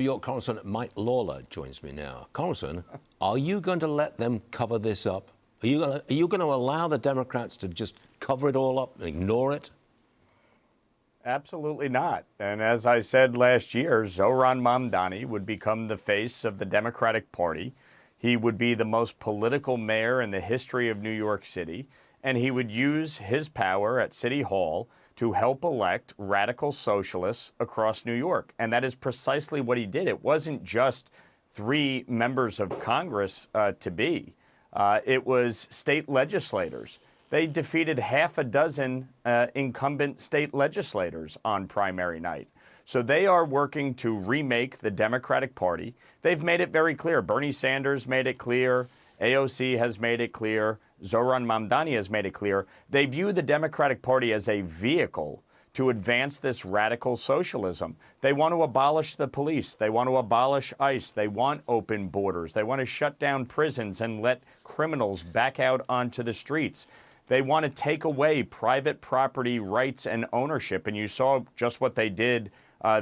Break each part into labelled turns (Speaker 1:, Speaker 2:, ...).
Speaker 1: New York Congressman Mike Lawler joins me now. Congressman, are you going to let them cover this up? Are you going to allow the Democrats to just cover it all up and ignore it?
Speaker 2: Absolutely not. And as I said last year, Zohran Mamdani would become the face of the Democratic Party. He would be the most political mayor in the history of New York City, and he would use his power at City Hall to help elect radical socialists across New York. And that is precisely what he did. It wasn't just 3 members of Congress to be. It was state legislators. They defeated half a dozen incumbent state legislators on primary night. So they are working to remake the Democratic Party. They've made it very clear. Bernie Sanders made it clear. AOC has made it clear. Zohran Mamdani has made it clear. They view the Democratic Party as a vehicle to advance this radical socialism. They want to abolish the police. They want to abolish ICE. They want open borders. They want to shut down prisons and let criminals back out onto the streets. They want to take away private property rights and ownership. And you saw just what they did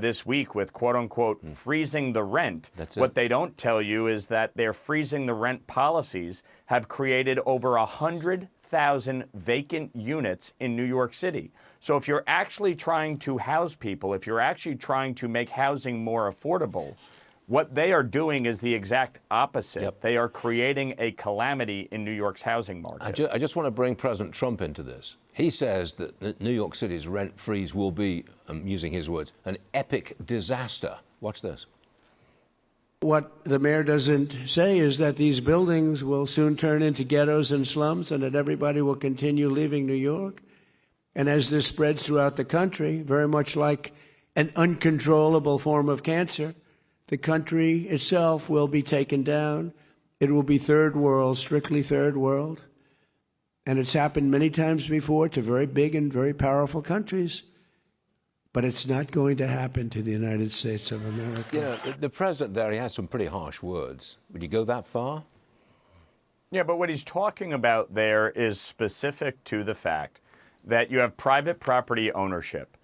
Speaker 2: this week with, quote unquote, freezing the rent. What they don't tell you is that their freezing the rent policies have created over 100,000 vacant units in New York City. So if you're actually trying to house people, if you're actually trying to make housing more affordable, what they are doing is the exact opposite.
Speaker 1: Yep.
Speaker 2: They are creating a calamity in New York's housing market.
Speaker 1: I just want to bring President Trump into this. He says that New York City's rent freeze will be, I'm using his words, an epic disaster. Watch this.
Speaker 3: What the mayor doesn't say is that these buildings will soon turn into ghettos and slums and that everybody will continue leaving New York. And as this spreads throughout the country, very much like an uncontrollable form of cancer, the country itself will be taken down. It will be third world, strictly third world. And it's happened many times before to very big and very powerful countries. But it's not going to happen to the United States of America.
Speaker 1: You know, the president there, he has some pretty harsh words. Would you go that far?
Speaker 2: Yeah, but what he's talking about there is specific to the fact that you have private property ownership.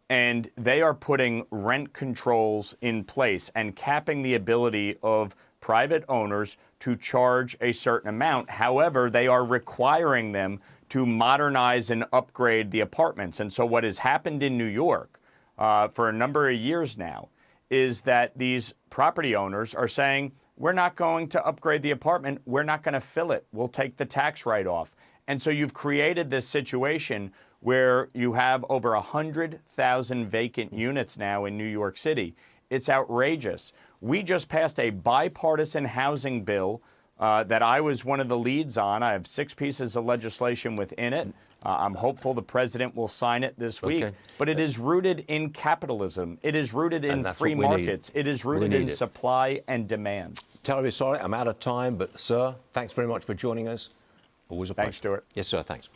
Speaker 2: And they are putting rent controls in place and capping the ability of private owners to charge a certain amount. However, they are requiring them to modernize and upgrade the apartments. And so what has happened in New York for a number of years now is that these property owners are saying, we're not going to upgrade the apartment. We're not going to fill it. We'll take the tax write-off. And so you've created this situation where you have over 100,000 vacant units now in New York City. It's outrageous. We just passed a bipartisan housing bill that I was one of the leads on. I have 6 pieces of legislation within it. I'm hopeful the president will sign it this week. But it is rooted in capitalism. It is rooted in free markets. It is rooted in supply and demand.
Speaker 1: Terribly sorry, I'm out of time. But, sir, thanks very much for joining us. Always a pleasure.
Speaker 2: Thanks, Stuart.
Speaker 1: Yes, sir, thanks.